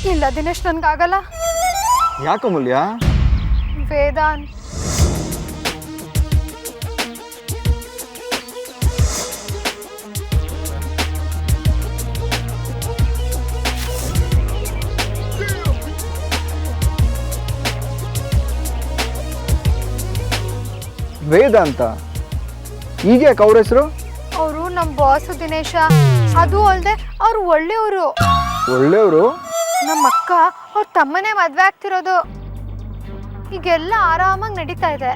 ಇಲ್ಲ ದಿನೇಶ್, ನನ್ಗಾಗಲ್ಲ. ಯಾಕಮೂಲ್ಯ? ವೇದಾಂತ್ ವೇದಾಂತ? ಈಗ ಯಾಕೆ ಅವ್ರ ಹೆಸರು? ಅವರು ನಮ್ಮ ಬಾಸು ದಿನೇಶ. ಅದು ಅಲ್ಲದೆ ಅವ್ರು ಒಳ್ಳೆಯವರು. ಒಳ್ಳೆಯವರು? ನಮ್ಮ ಅಕ್ಕ ಅವ್ರ ತಮ್ಮನೇ ಮದ್ವೆ ಆಗ್ತಿರೋದು. ಈಗೆಲ್ಲ ಆರಾಮಾಗಿ ನಡೀತಾ ಇದೆ.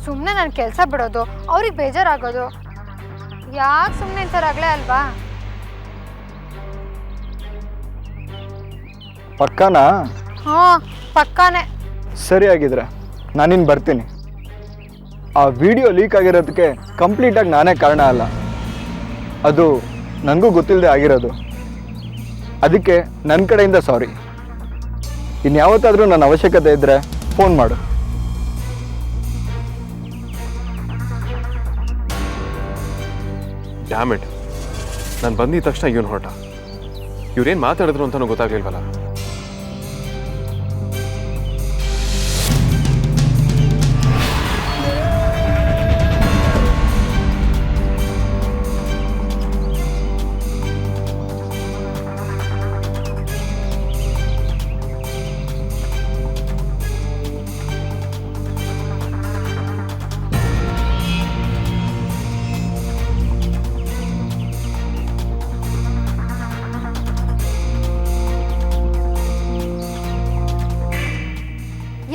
ಸುಮ್ಮನೆ ನನ್ನ ಕೆಲಸ ಬಿಡೋದು, ಅವ್ರಿಗೆ ಬೇಜಾರಾಗೋದು. ಯಾಕೆ ಸುಮ್ಮನೆ ಇಂಥರಾಗ್ಲೇ ಅಲ್ವಾ? ಪಕ್ಕನಾ? ಹಾಂ, ಪಕ್ಕಾನೆ. ಸರಿ ಆಗಿದ್ರೆ ನಾನಿನ್ನು ಬರ್ತೀನಿ. ಆ ವಿಡಿಯೋ ಲೀಕ್ ಆಗಿರೋದಕ್ಕೆ ಕಂಪ್ಲೀಟಾಗಿ ನಾನೇ ಕಾರಣ ಅಲ್ಲ, ಅದು ನನಗೂ ಗೊತ್ತಿಲ್ಲದೆ ಆಗಿರೋದು. ಅದಕ್ಕೆ ನನ್ನ ಕಡೆಯಿಂದ ಸಾರಿ. ಇನ್ಯಾವತ್ತಾದರೂ ನನ್ನ ಅವಶ್ಯಕತೆ ಇದ್ದರೆ ಫೋನ್ ಮಾಡು. ಡ್ಯಾಮ್ ಇಟ್, ನಾನು ಬಂದಿದ್ದ ತಕ್ಷಣ ಇವನು ಹೊರಟ. ಇವ್ರೇನು ಮಾತಾಡಿದ್ರು ಅಂತಲೂ ಗೊತ್ತಾಗ್ಲಿಲ್ವಲ್ಲ.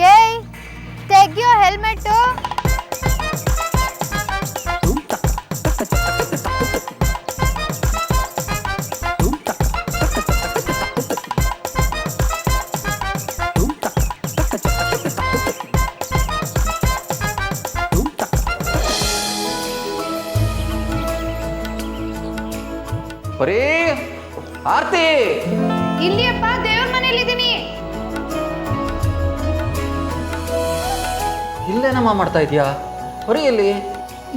ಏಯ್, ತೆಗಿಯೋ ಹೆಲ್ಮೆಟ್ಟು. ಬರೀ ಆರ್ತಿ, ಇಲ್ಲಿಯಪ್ಪ, ದೇವ್ರ ಮನೇಲಿದ್ದೀನಿ. ಇಲ್ಲೇನಮ್ಮ ಮಾಡ್ತಾ ಇದೀಯಾ? ಬರೀ ಎಲ್ಲಿ?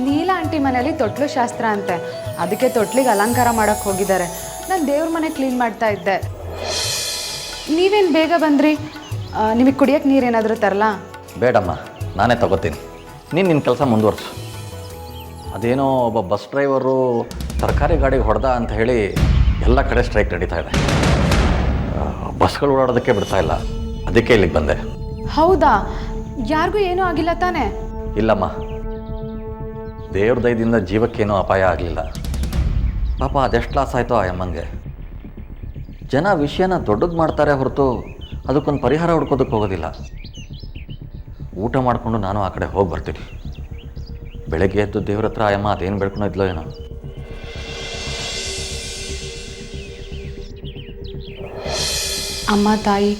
ನೀಲಾ ಆಂಟಿ ಮನೇಲಿ ತೊಟ್ಲು ಶಾಸ್ತ್ರ ಅಂತೆ, ಅದಕ್ಕೆ ತೊಟ್ಲಿಗೆ ಅಲಂಕಾರ ಮಾಡೋಕ್ಕೆ ಹೋಗಿದ್ದಾರೆ. ನಾನು ದೇವ್ರ ಮನೆ ಕ್ಲೀನ್ ಮಾಡ್ತಾ ಇದ್ದೆ. ನೀವೇನು ಬೇಗ ಬಂದ್ರಿ? ನಿಮಗೆ ಕುಡಿಯೋಕ್ಕೆ ನೀರೇನಾದರೂ ತರಲಾ? ಬೇಡಮ್ಮ, ನಾನೇ ತಗೋತೀನಿ. ನೀನು ನಿನ್ನ ಕೆಲಸ ಮುಂದುವರ್ಸು. ಅದೇನೋ ಒಬ್ಬ ಬಸ್ ಡ್ರೈವರು ತರಕಾರಿ ಗಾಡಿಗೆ ಹೊಡೆದ ಅಂತ ಹೇಳಿ ಎಲ್ಲ ಕಡೆ ಸ್ಟ್ರೈಕ್ ನಡೀತಾ ಇದೆ. ಬಸ್ಗಳು ಓಡಾಡೋದಕ್ಕೆ ಬಿಡ್ತಾ ಇಲ್ಲ, ಅದಕ್ಕೆ ಇಲ್ಲಿಗೆ ಬಂದೆ. ಹೌದಾ? ಯಾರಿಗೂ ಏನೂ ಆಗಿಲ್ಲ ತಾನೇ? ಇಲ್ಲಮ್ಮ, ದೇವ್ರ ದಯದಿಂದ ಜೀವಕ್ಕೇನೂ ಅಪಾಯ ಆಗಲಿಲ್ಲ. ಪಾಪ ಅದೆಷ್ಟು ಲಾಸ್ ಆಯಿತೋ ಆ ಅಮ್ಮಂಗೆ. ಜನ ವಿಷಯನ ದೊಡ್ಡದು ಮಾಡ್ತಾರೆ ಹೊರತು ಅದಕ್ಕೊಂದು ಪರಿಹಾರ ಹುಡ್ಕೋದಕ್ಕೆ ಹೋಗೋದಿಲ್ಲ. ಊಟ ಮಾಡಿಕೊಂಡು ನಾನು ಆ ಕಡೆ ಹೋಗಿ ಬರ್ತೀನಿ. ಬೆಳಗ್ಗೆ ಎದ್ದು ದೇವ್ರ ಹತ್ರ ಅಮ್ಮ ಅದೇನು ಬೆಳ್ಕೊಂಡು ಇದ್ಲೋ ಏನೋ. ಅಮ್ಮ ತಾಯಿ,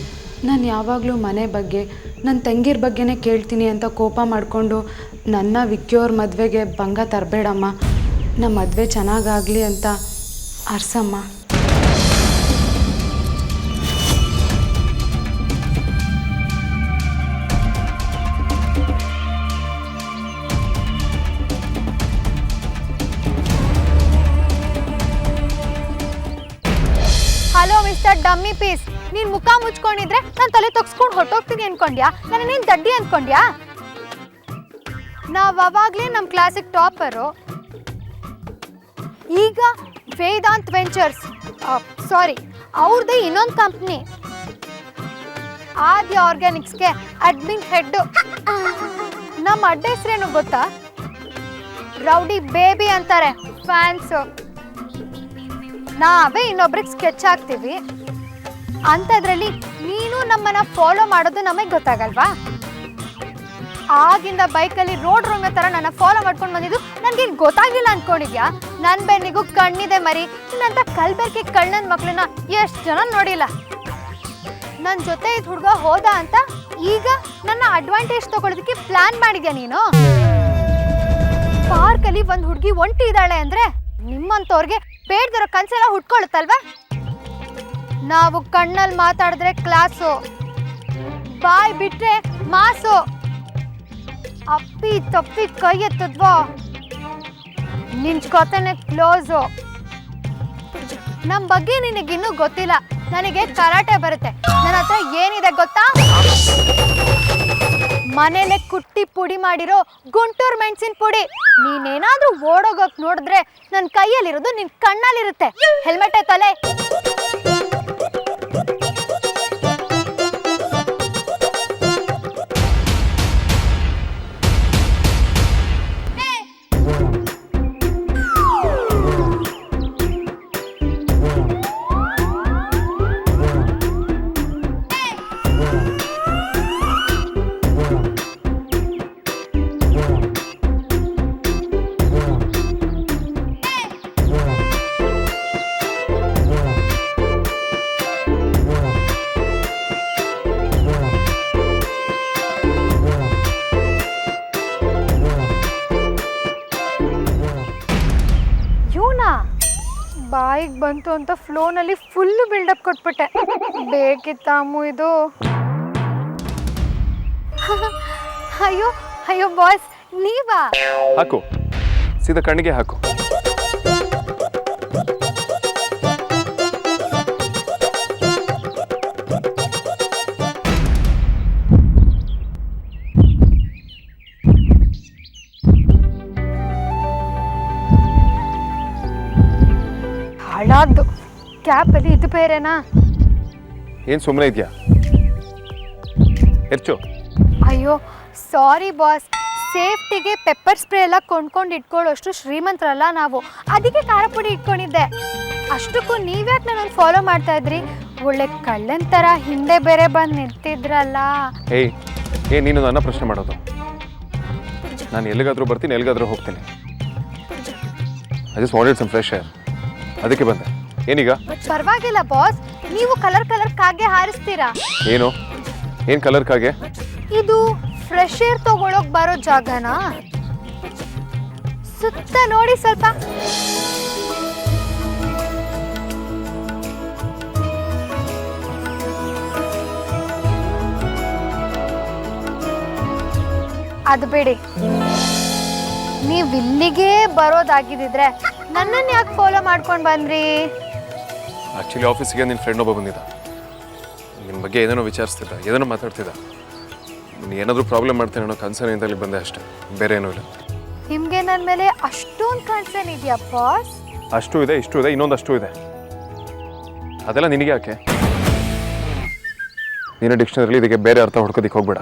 ನಾನು ಯಾವಾಗಲೂ ಮನೆ ಬಗ್ಗೆ, ನನ್ನ ತಂಗಿರ ಬಗ್ಗೆನೇ ಕೇಳ್ತೀನಿ ಅಂತ ಕೋಪ ಮಾಡಿಕೊಂಡು ನನ್ನ ವಿಕ್ಕಿಯವ್ರ ಮದುವೆಗೆ ಭಂಗ ತರಬೇಡಮ್ಮ. ನಮ್ಮ ಮದುವೆ ಚೆನ್ನಾಗಾಗಲಿ ಅಂತ ಅರ್ಸಮ್ಮ. ಹಲೋ ಮಿಸ್ಟರ್ ಡಮ್ಮಿ ಪೀಸ್, ನೀನ್ ಮುಖ ಮುಚ್ಕೊಂಡಿದ್ರೆ ನಾನು ತಲೆ ತೊಗ್ಸ್ಕೊಂಡು ಹೊಟ್ಟೋಗ್ತೀನಿ ಅನ್ಕೊಂಡ್ಯಾ? ನನ್ನ ನೀನ್ ದಡ್ಡಿ ಅನ್ಕೊಂಡ್ಯಾ? ನಾವ್ ಅವಾಗ್ಲೇ ನಮ್ಮ ಕ್ಲಾಸಿಗೆ ಟಾಪರು. ಈಗ ವೇದಾಂತ್ ವೆಂಚರ್ಸ್, ಸಾರಿ, ಅವ್ರದ್ದೇ ಇನ್ನೊಂದು ಕಂಪ್ನಿ ಆದ್ಯ ಆರ್ಗ್ಯಾನಿಕ್ಸ್ಗೆ ಅಡ್ಮಿನ್ ಹೆಡ್. ನಮ್ಮ ಅಡ್ಡ ಹೆಸರೇನು ಗೊತ್ತಾ? ರೌಡಿ ಬೇಬಿ ಅಂತಾರೆ ಫ್ಯಾನ್ಸು. ನಾವೇ ಇನ್ನೊಬ್ರಿಗೆ ಸ್ಕೆಚ್ ಹಾಕ್ತೀವಿ, ಅಂಥದ್ರಲ್ಲಿ ನೀನು ನಮ್ಮನ್ನ ಫಾಲೋ ಮಾಡೋದು ನಮಗೆ ಗೊತ್ತಾಗಲ್ವಾ? ಆಗಿಂದ ಬೈಕಲ್ಲಿ ರೋಡ್ ರೋಂಗ ಥರ ನನ್ನ ಫಾಲೋ ಮಾಡ್ಕೊಂಡು ಬಂದಿದ್ದು ನನಗೇನು ಗೊತ್ತಾಗಿಲ್ಲ ಅಂದ್ಕೊಂಡಿದ್ಯಾ? ನನ್ನ ಬೆನ್ನಿಗೂ ಕಣ್ಣಿದೆ ಮರಿ. ನಿನ್ನಂಥ ಕಲ್ಬೆರ್ಕೆ ಕಳ್ಳನ ಮಕ್ಕಳನ್ನ ಎಷ್ಟು ಜನ ನೋಡಿಲ್ಲ. ನನ್ನ ಜೊತೆ ಇದು ಹುಡುಗ ಹೋದ ಅಂತ ಈಗ ನನ್ನ ಅಡ್ವಾಂಟೇಜ್ ತಗೊಳ್ಳೋದಕ್ಕೆ ಪ್ಲಾನ್ ಮಾಡಿದ್ಯಾ ನೀನು? ಪಾರ್ಕಲ್ಲಿ ಒಂದು ಹುಡುಗಿ ಒಂಟಿ ಇದ್ದಾಳೆ ಅಂದರೆ ನಿಮ್ಮಂಥವ್ರಿಗೆ ಬೇಡ್ದಿರೋ ಕನ್ಸೆಲ್ಲ ಹುಟ್ಕೊಳ್ಳುತ್ತಲ್ವಾ? ನಾವು ಕಣ್ಣಲ್ಲಿ ಮಾತಾಡಿದ್ರೆ ಕ್ಲಾಸು, ಬಾಯ್ ಬಿಟ್ರೆ ಮಾಸು. ಅಪ್ಪಿ ತಪ್ಪಿ ಕೈ ಎತ್ತದ್ವೋ ನಿಂಚ್ಕೋತಾನೆ ಕ್ಲೋಸು. ನಮ್ಮ ಬಗ್ಗೆ ನಿನಗಿನ್ನೂ ಗೊತ್ತಿಲ್ಲ. ನನಗೆ ಕರಾಟೆ ಬರುತ್ತೆ. ನನ್ನ ಹತ್ರ ಏನಿದೆ ಗೊತ್ತಾ? ಮನೇಲೆ ಕುಟ್ಟಿ ಪುಡಿ ಮಾಡಿರೋ ಗುಂಟೂರು ಮೆಣಸಿನ ಪುಡಿ. ನೀನೇನಾದ್ರೂ ಓಡೋಗಕ್ ನೋಡಿದ್ರೆ ನನ್ನ ಕೈಯಲ್ಲಿರೋದು ನಿನ್ ಕಣ್ಣಲ್ಲಿರುತ್ತೆ. ಹೆಲ್ಮೆಟ್ ತಲೆ. ಬಾಯಿಗೆ ಬಂತು ಅಂತ ಫ್ಲೋನಲ್ಲಿ ಫುಲ್ಲು ಬಿಲ್ಡಪ್ ಕೊಟ್ಬಿಟ್ಟೆ. ಬೇಕಿತ್ತಮ್ಮು ಇದು. ಅಯ್ಯೋ ಅಯ್ಯೋ ಬಾಸ್, ನೀವಾ? ಹಾಕು, ಸೀದಾ ಕಣ್ಣಿಗೆ ಹಾಕು. ಹಳಾದ್ದು ಕ್ಯಾಪಲ್ಲಿ ಇದು ಬೇರೆನಾ? ಏನು ಸುಮ್ಮನೆ ಇದೆಯಾ? ಹೆಚ್ಚು. ಅಯ್ಯೋ ಸಾರಿ ಬಾಸ್, ಸೇಫ್ಟಿಗೆ ಪೆಪ್ಪರ್ ಸ್ಪ್ರೇ ಎಲ್ಲ ಕೊಂಡ್ಕೊಂಡು ಇಟ್ಕೊಳ್ಳೋಷ್ಟು ಶ್ರೀಮಂತರಲ್ಲ ನಾವು, ಅದಕ್ಕೆ ಖಾರ ಪುಡಿ ಇಟ್ಕೊಂಡಿದ್ದೆ. ಅಷ್ಟಕ್ಕೂ ನೀವ್ಯಾಕೆ ನನ್ನನ್ನು ಫಾಲೋ ಮಾಡ್ತಾ ಇದ್ರಿ? ಒಳ್ಳೆ ಕಳ್ಳನ ಥರ ಹಿಂದೆ ಬೇರೆ ಬಂದು ನಿಂತಿದ್ರಲ್ಲ. ನೀನು ನನ್ನ ಪ್ರಶ್ನೆ ಮಾಡೋದು? ನಾನು ಎಲ್ಲಿಗಾದ್ರೂ ಬರ್ತೀನಿ, ಎಲ್ಲಿಗಾದ್ರೂ ಹೋಗ್ತೀನಿ. I just wanted some fresh air, ಅದಕ್ಕೆ ಬಂದೆ. ಏನೀಗ? ಪರವಾಗಿಲ್ಲ ಬಾಸ್, ನೀವು ಕಲರ್ ಕಾಗೆ ಹಾರಿಸ್ತೀರಾ. ಏನು ಕಲರ್ ಕಾಗೆ? ಇದು ಫ್ರೆಶ್ ಏರ್ ತಗೊಳಕ್ ಬರೋ ಜಾಗನಾ? ಸುತ್ತ ನೋಡಿ ಸ್ವಲ್ಪ. ಅದು ಬಿಡಿ, ನೀವು ಇಲ್ಲಿಗೆ ಬರೋದಾಗಿದ್ದಿದ್ರೆ ನನ್ನನ್ನು ಯಾಕೆ ಫಾಲೋ ಮಾಡ್ಕೊಂಡು ಬಂದ್ರಿ? ಆ್ಯಕ್ಚುಲಿ ಆಫೀಸಿಗೆ ನಿನ್ನ ಫ್ರೆಂಡ್ ಒಬ್ಬ ಬಂದಿದ್ದ. ನಿನ್ನ ಬಗ್ಗೆ ಏನೇನೋ ವಿಚಾರಿಸ್ತಿದ್ದ, ಏನೇನೋ ಮಾತಾಡ್ತಿದ್ದ. ನೀನು ಏನಾದರೂ ಪ್ರಾಬ್ಲಮ್ ಮಾಡ್ತೇನೆ ಅನ್ನೋ ಕನ್ಸರ್ನ್ ಇಂದ ಬಂದೆ ಅಷ್ಟೇ, ಬೇರೆ ಏನೂ ಇಲ್ಲ. ನಿಮಗೆ ನನ್ನ ಮೇಲೆ ಅಷ್ಟೊಂದು ಕನ್ಸರ್ನ್ ಇದೆಯಾ ಬಾಸ್? ಅಷ್ಟು ಇದೆ, ಇಷ್ಟು ಇದೆ, ಇನ್ನೊಂದಷ್ಟು ಇದೆ. ಅದೆಲ್ಲ ನಿನಗೆ ಯಾಕೆ? ನೀನು ಡಿಕ್ಷನರಿಲಿ ಇದಕ್ಕೆ ಬೇರೆ ಅರ್ಥ ಹುಡ್ಕೋದಿಕ್ಕೆ ಹೋಗ್ಬೇಡ.